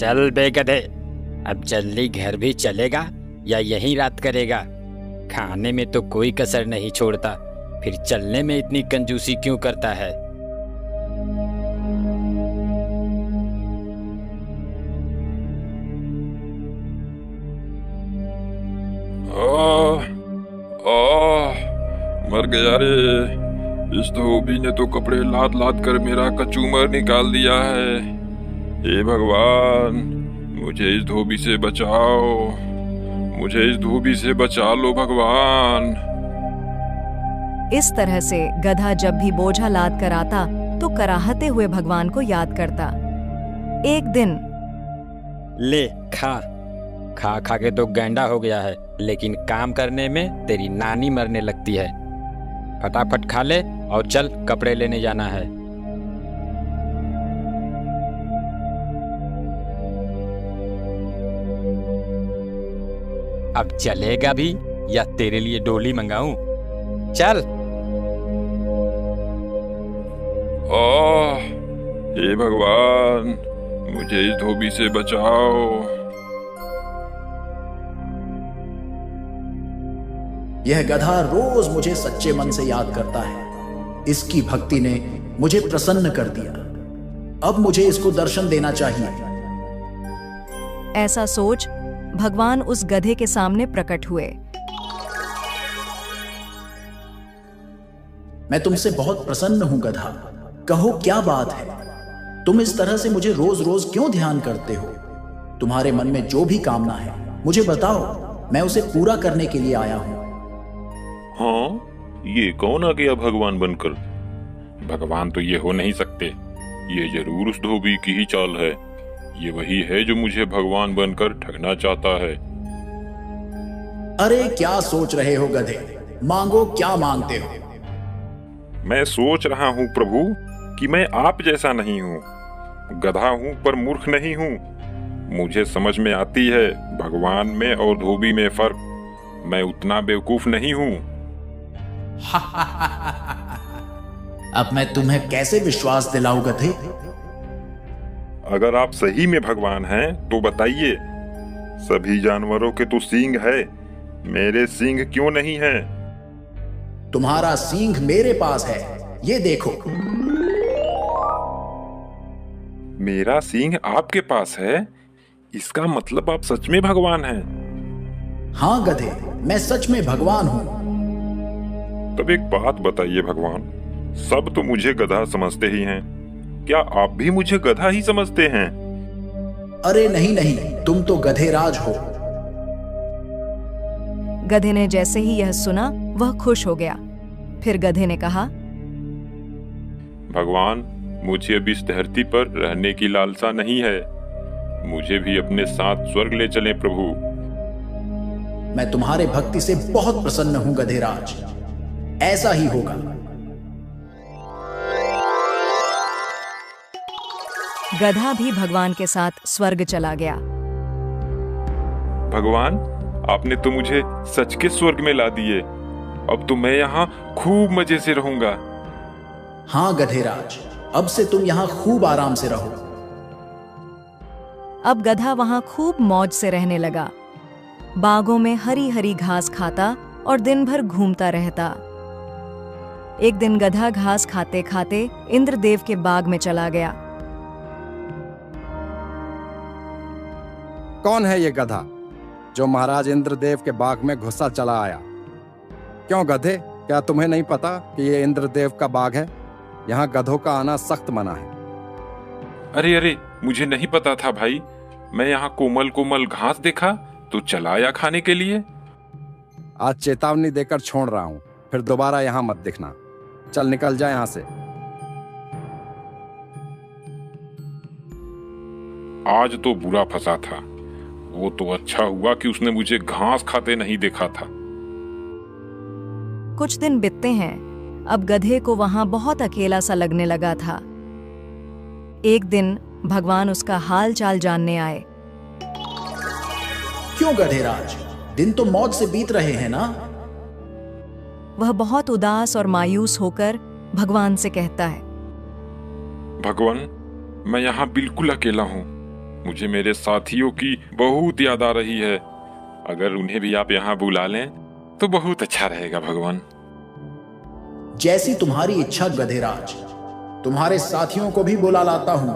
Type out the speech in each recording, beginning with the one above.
चल बे गधे, अब जल्दी घर भी चलेगा या यहीं रात करेगा? खाने में तो कोई कसर नहीं छोड़ता, फिर चलने में इतनी कंजूसी क्यों करता है? आह, आह, मर गया रे। इस धोबी ने तो कपड़े लाद लाद कर मेरा कचूमर निकाल दिया है। हे भगवान, मुझे इस धोबी से बचाओ, मुझे इस धोबी से बचा लो भगवान। इस तरह से गधा जब भी बोझा लाद कर आता तो कराहते हुए भगवान को याद करता। एक दिन ले खा खा खा के तो गैंडा हो गया है, लेकिन काम करने में तेरी नानी मरने लगती है। फटाफट खा ले और चल, कपड़े लेने जाना है। अब चलेगा भी या तेरे लिए डोली मंगाऊं? चल। आह, हे भगवान, मुझे इस धोबी से बचाओ। यह गधा रोज मुझे सच्चे मन से याद करता है। इसकी भक्ति ने मुझे प्रसन्न कर दिया। अब मुझे इसको दर्शन देना चाहिए। ऐसा सोच भगवान उस गधे के सामने प्रकट हुए। मैं तुमसे बहुत प्रसन्न हूं गधा, कहो क्या बात है? तुम इस तरह से मुझे रोज रोज क्यों ध्यान करते हो? तुम्हारे मन में जो भी कामना है मुझे बताओ, मैं उसे पूरा करने के लिए आया हूं। हाँ, ये कौन आ गया भगवान बनकर? भगवान तो ये हो नहीं सकते। ये जरूर उस धोबी की ही चाल है। ये वही है जो मुझे भगवान बनकर ठगना चाहता है। अरे क्या सोच रहे हो गधे? मांगो, क्या मांगते हो? मैं सोच रहा हूँ प्रभु कि मैं आप जैसा नहीं हूँ। गधा हूँ पर मूर्ख नहीं हूँ। मुझे समझ में आती है भगवान में और धोबी में फर्क। मैं उतना बेवकूफ नहीं हूँ। अब मैं तुम्हें कैसे विश्वास दिलाऊं गधे? अगर आप सही में भगवान हैं तो बताइए। सभी जानवरों के तो सींग है, मेरे सींग क्यों नहीं है? तुम्हारा सींग मेरे पास है, ये देखो। मेरा सींग आपके पास है? इसका मतलब आप सच में भगवान हैं। हाँ गधे, मैं सच में भगवान हूं। तब एक बात बताइए भगवान, सब तो मुझे गधा समझते ही हैं, क्या आप भी मुझे गधा ही समझते हैं? अरे नहीं नहीं, तुम तो गधेराज हो। गधे ने जैसे ही यह सुना वह खुश हो गया। फिर गधे ने कहा, भगवान, मुझे अब इस धरती पर रहने की लालसा नहीं है। मुझे भी अपने साथ स्वर्ग ले चलें प्रभु। मैं तुम्हारे भक्ति से बहुत प्रसन्न हूं गधेराज, ऐसा ही होगा। गधा भी भगवान के साथ स्वर्ग चला गया। भगवान, आपने तो मुझे सच के स्वर्ग में ला दिए। अब तो मैं यहाँ खूब मजे से रहूंगा। हाँ गधेराज, अब से तुम यहाँ खूब आराम से रहो। अब गधा वहां खूब मौज से रहने लगा। बागों में हरी हरी घास खाता और दिन भर घूमता रहता। एक दिन गधा घास खाते खाते इंद्रदेव के बाग में चला गया। कौन है ये गधा जो महाराज इंद्रदेव के बाग में घुसा चला आया? क्यों गधे, क्या तुम्हें नहीं पता कि ये इंद्रदेव का बाग है? यहाँ गधों का आना सख्त मना है। अरे अरे, मुझे नहीं पता था भाई। मैं यहाँ कोमल कोमल घास देखा तो चला आया खाने के लिए। आज चेतावनी देकर छोड़ रहा हूँ, फिर दोबारा यहाँ मत दिखना। चल निकल जा यहाँ से। आज तो बुरा फंसा था। वो तो अच्छा हुआ कि उसने मुझे घास खाते नहीं देखा था। कुछ दिन बीतते हैं। अब गधे को वहां बहुत अकेला सा लगने लगा था। एक दिन भगवान उसका हाल चाल जानने आए। क्यों गधेराज, दिन तो मौज से बीत रहे हैं ना? वह बहुत उदास और मायूस होकर भगवान से कहता है, भगवान, मैं यहाँ बिल्कुल अकेला हूँ। मुझे मेरे साथियों की बहुत याद आ रही है। अगर उन्हें भी आप यहाँ बुला लें तो बहुत अच्छा रहेगा भगवान। जैसी तुम्हारी इच्छा गधेराज, तुम्हारे साथियों को भी बुला लाता हूं।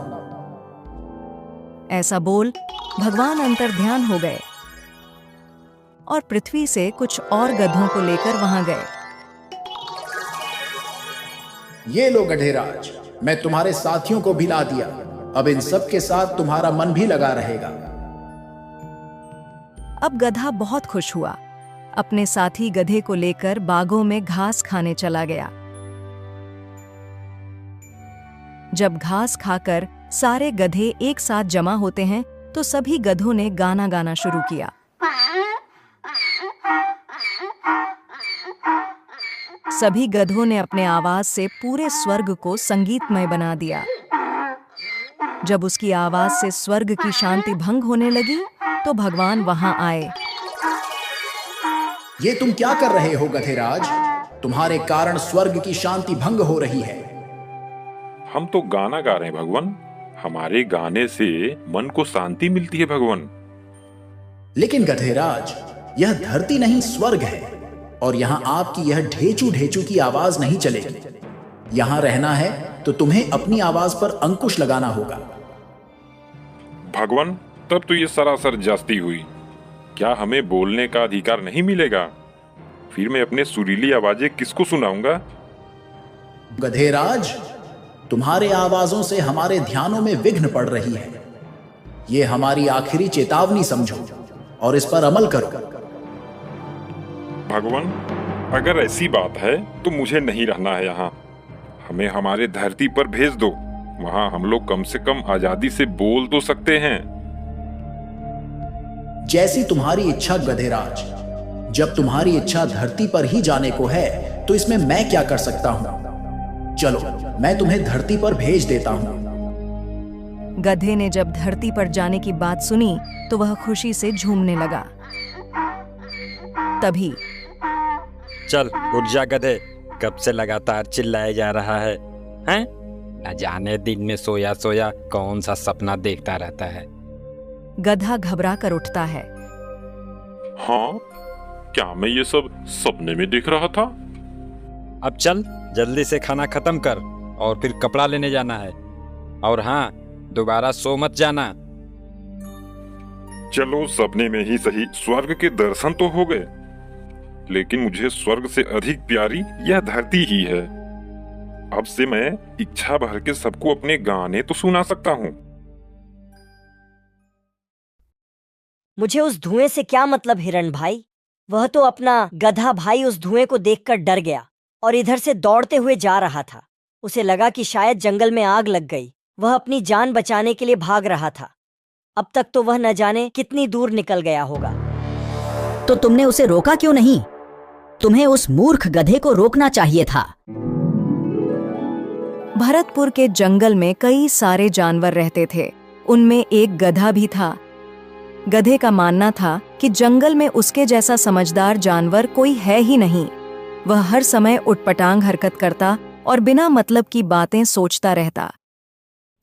ऐसा बोल भगवान अंतर्ध्यान हो गए और पृथ्वी से कुछ और गधों को लेकर वहां गए। ये लो गधेराज, मैं तुम्हारे साथियों को भी ला दिया। अब इन सब के साथ तुम्हारा मन भी लगा रहेगा। अब गधा बहुत खुश हुआ, अपने साथी गधे को लेकर बागों में घास खाने चला गया। जब घास खाकर सारे गधे एक साथ जमा होते हैं तो सभी गधों ने गाना गाना शुरू किया। सभी गधों ने अपने आवाज से पूरे स्वर्ग को संगीतमय बना दिया। जब उसकी आवाज से स्वर्ग की शांति भंग होने लगी तो भगवान वहां आए। ये तुम क्या कर रहे हो गधेराज? तुम्हारे कारण स्वर्ग की शांति भंग हो रही है। हम तो गाना गा रहे हैं भगवान। हमारे गाने से मन को शांति मिलती है भगवान। लेकिन गधेराज, यह धरती नहीं स्वर्ग है, और यहाँ आपकी यह ढेचू ढेचू की आवाज नहीं चलेगी। यहाँ रहना है तो तुम्हें अपनी आवाज पर अंकुश लगाना होगा। भगवान, तब तो ये सरासर जास्ती हुई। क्या हमें बोलने का अधिकार नहीं मिलेगा? फिर मैं अपने सुरीली आवाजें किसको सुनाऊंगा? गधेराज, तुम्हारे आवाजों से हमारे ध्यानों में विघ्न पड़ रही है। ये हमारी आखिरी चेतावनी समझो और इस पर अमल करो। भगवान, अगर ऐसी बात है तो मुझे नहीं रहना है यहाँ। हमें हमारे धरती पर भेज दो। वहाँ हम लोग कम से कम आजादी से बोल तो सकते हैं। जैसी तुम्हारी इच्छा गधेराज। जब तुम्हारी इच्छा धरती पर ही जाने को है तो इसमें मैं क्या कर सकता हूँ? चलो, मैं तुम्हें धरती पर भेज देता हूँ। गधे ने जब धरती पर जाने की बात सुनी तो वह खुशी से झूमने लगा। तभी चल उठ जा गधे, कब से लगातार चिल्लाया जा रहा है, हैं? न जाने दिन में सोया सोया कौन सा सपना देखता रहता है। गधा घबरा कर उठता है। हाँ, क्या मैं ये सब सपने में देख रहा था? अब चल जल्दी से खाना खत्म कर और फिर कपड़ा लेने जाना है। और हाँ, दोबारा सो मत जाना। चलो, सपने में ही सही स्वर्ग के दर्शन तो हो गए, लेकिन मुझे स्वर्ग से अधिक प्यारी यह धरती ही है। अब से मैं इच्छा भर के सबको अपने गाने तो सुना सकता हूँ। मुझे उस धुएं से क्या मतलब हिरण भाई? वह तो अपना गधा भाई उस धुएं को देखकर डर गया और इधर से दौड़ते हुए जा रहा था। उसे लगा कि शायद जंगल में आग लग गई। वह अपनी जान बचाने के लिए भाग रहा था। अब तक तो वह न जाने कितनी दूर निकल गया होगा। तो तुमने उसे रोका क्यों नहीं? तुम्हें उस मूर्ख गधे को रोकना चाहिए था। भरतपुर के जंगल में कई सारे जानवर रहते थे। उनमें एक गधा भी था। गधे का मानना था कि जंगल में उसके जैसा समझदार जानवर कोई है ही नहीं। वह हर समय उटपटांग हरकत करता और बिना मतलब की बातें सोचता रहता।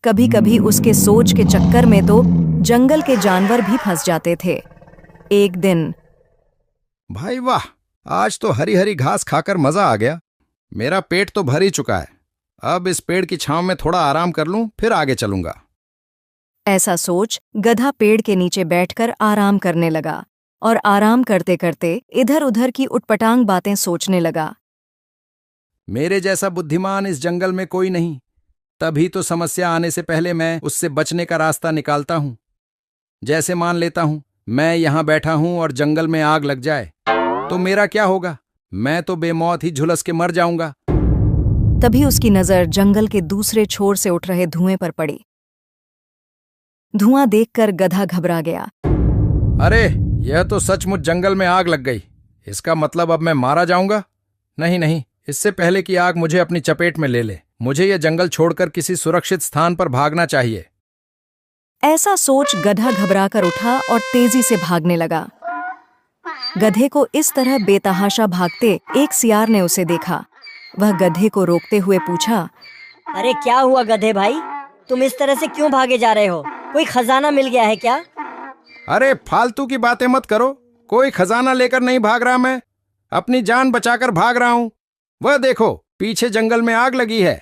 कभी कभी उसके सोच के चक्कर में तो जंगल के जानवर भी फंस जाते थे। एक दिन, भाई वाह, आज तो हरी हरी घास खाकर मजा आ गया। मेरा पेट तो भर ही चुका है। अब इस पेड़ की छांव में थोड़ा आराम कर लूं, फिर आगे चलूंगा। ऐसा सोच गधा पेड़ के नीचे बैठकर आराम करने लगा और आराम करते करते इधर उधर की उटपटांग बातें सोचने लगा। मेरे जैसा बुद्धिमान इस जंगल में कोई नहीं, तभी तो समस्या आने से पहले मैं उससे बचने का रास्ता निकालता हूं। जैसे मान लेता हूं मैं यहां बैठा हूं और जंगल में आग लग जाए तो मेरा क्या होगा? मैं तो बेमौत ही झुलस के मर जाऊंगा। तभी उसकी नजर जंगल के दूसरे छोर से उठ रहे धुएं पर पड़ी। धुआं देखकर गधा घबरा गया। अरे, यह तो सचमुच जंगल में आग लग गई। इसका मतलब अब मैं मारा जाऊंगा? नहीं नहीं, इससे पहले कि आग मुझे अपनी चपेट में ले ले, मुझे यह जंगल छोड़कर किसी सुरक्षित स्थान पर भागना चाहिए। ऐसा सोच गधा घबराकर उठा और तेजी से भागने लगा। गधे को इस तरह बेतहाशा भागते एक सियार ने उसे देखा। वह गधे को रोकते हुए पूछा, अरे क्या हुआ गधे भाई? तुम इस तरह से क्यों भागे जा रहे हो? कोई खजाना मिल गया है क्या? अरे फालतू की बातें मत करो। कोई खजाना लेकर नहीं भाग रहा, मैं अपनी जान बचाकर भाग रहा हूं। वह देखो, पीछे जंगल में आग लगी है।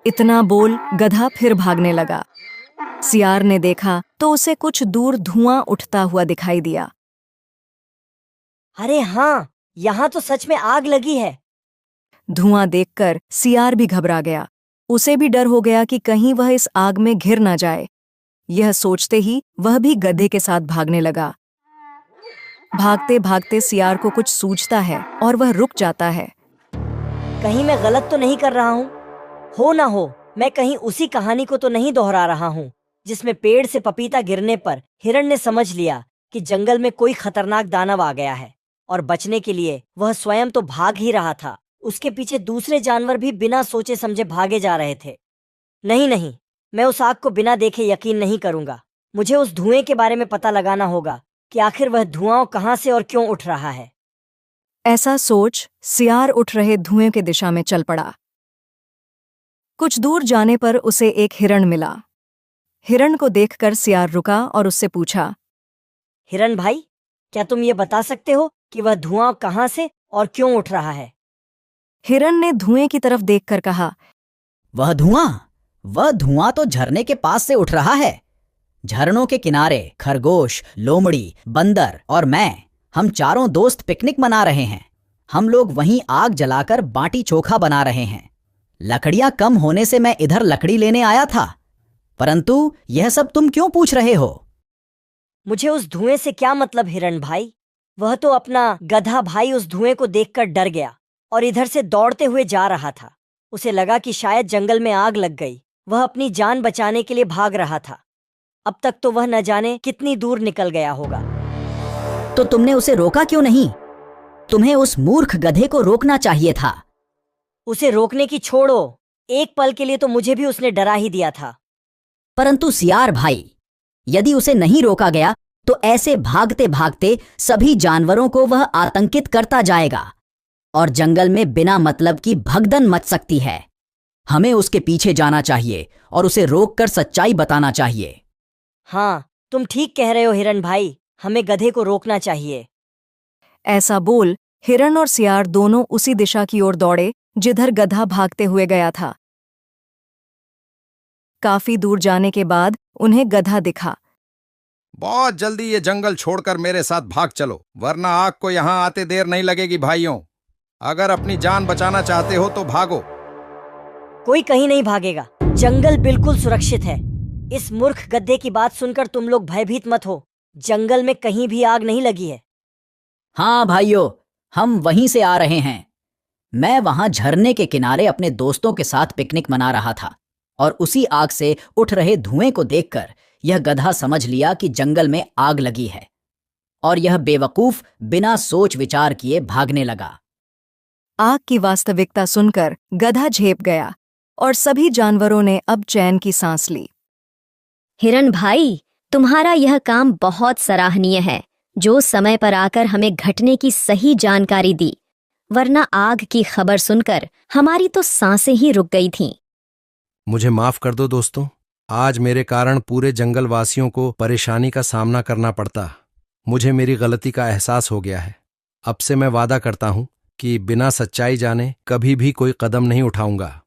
इतना बोल गधा फिर भागने लगा। सियार ने देखा तो उसे कुछ दूर धुआं उठता हुआ दिखाई दिया। अरे हाँ, यहाँ तो सच में आग लगी है। धुआं देखकर सियार भी घबरा गया। उसे भी डर हो गया कि कहीं वह इस आग में घिर ना जाए। यह सोचते ही वह भी गधे के साथ भागने लगा। भागते भागते सियार को कुछ सूझता है और वह रुक जाता है। कहीं मैं गलत तो नहीं कर रहा हूँ? हो ना हो मैं कहीं उसी कहानी को तो नहीं दोहरा रहा हूँ जिसमें पेड़ से पपीता गिरने पर हिरण ने समझ लिया कि जंगल में कोई खतरनाक दानव आ गया है और बचने के लिए वह स्वयं तो भाग ही रहा था, उसके पीछे दूसरे जानवर भी बिना सोचे समझे भागे जा रहे थे। नहीं नहीं, मैं उस आग को बिना देखे यकीन नहीं करूंगा। मुझे उस धुएं के बारे में पता लगाना होगा कि आखिर वह धुआं कहाँ से और क्यों उठ रहा है। ऐसा सोच सियार उठ रहे धुएं की दिशा में चल पड़ा। कुछ दूर जाने पर उसे एक हिरण मिला। हिरण को देखकर सियार रुका और उससे पूछा, हिरण भाई, क्या तुम ये बता सकते हो कि वह धुआं कहाँ से और क्यों उठ रहा है? हिरण ने धुएं की तरफ देखकर कहा, वह धुआं तो झरने के पास से उठ रहा है। झरनों के किनारे खरगोश, लोमड़ी, बंदर और मैं, हम चारों दोस्त पिकनिक मना रहे हैं। हम लोग वहीं आग जलाकर बाटी चोखा बना रहे हैं। लकड़ियां कम होने से मैं इधर लकड़ी लेने आया था, परंतु यह सब तुम क्यों पूछ रहे हो? मुझे उस धुएं से क्या मतलब हिरण भाई? वह तो अपना गधा भाई उस धुएं को देखकर डर गया और इधर से दौड़ते हुए जा रहा था। उसे लगा कि शायद जंगल में आग लग गई। वह अपनी जान बचाने के लिए भाग रहा था। अब तक तो वह न जाने कितनी दूर निकल गया होगा। तो तुमने उसे रोका क्यों नहीं? तुम्हें उस मूर्ख गधे को रोकना चाहिए था। उसे रोकने की छोड़ो, एक पल के लिए तो मुझे भी उसने डरा ही दिया था। परंतु सियार भाई, यदि उसे नहीं रोका गया तो ऐसे भागते भागते सभी जानवरों को वह आतंकित करता जाएगा और जंगल में बिना मतलब की भगदड़ मच सकती है। हमें उसके पीछे जाना चाहिए और उसे रोककर सच्चाई बताना चाहिए। हाँ, तुम ठीक कह रहे हो हिरण भाई, हमें गधे को रोकना चाहिए। ऐसा बोल हिरण और सियार दोनों उसी दिशा की ओर दौड़े जिधर गधा भागते हुए गया था। काफी दूर जाने के बाद उन्हें गधा दिखा। बहुत जल्दी ये जंगल छोड़कर मेरे साथ भाग चलो, वरना आग को यहां आते देर नहीं लगेगी भाइयों। अगर अपनी जान बचाना चाहते हो तो भागो। कोई कहीं नहीं भागेगा, जंगल बिल्कुल सुरक्षित है। इस मूर्ख गधे की बात सुनकर तुम लोग भयभीत मत हो। जंगल में कहीं भी आग नहीं लगी है। हाँ भाइयों, हम वहीं से आ रहे हैं। मैं वहां झरने के किनारे अपने दोस्तों के साथ पिकनिक मना रहा था और उसी आग से उठ रहे धुएं को देखकर यह गधा समझ लिया कि जंगल में आग लगी है और यह बेवकूफ बिना सोच विचार किए भागने लगा। आग की वास्तविकता सुनकर गधा झेप गया और सभी जानवरों ने अब चैन की सांस ली। हिरण भाई, तुम्हारा यह काम बहुत सराहनीय है, जो समय पर आकर हमें घटने की सही जानकारी दी, वरना आग की खबर सुनकर हमारी तो सांसें ही रुक गई थीं। मुझे माफ कर दो दोस्तों, आज मेरे कारण पूरे जंगल वासियों को परेशानी का सामना करना पड़ता। मुझे मेरी गलती का एहसास हो गया है। अब से मैं वादा करता हूं कि बिना सच्चाई जाने कभी भी कोई कदम नहीं उठाऊंगा।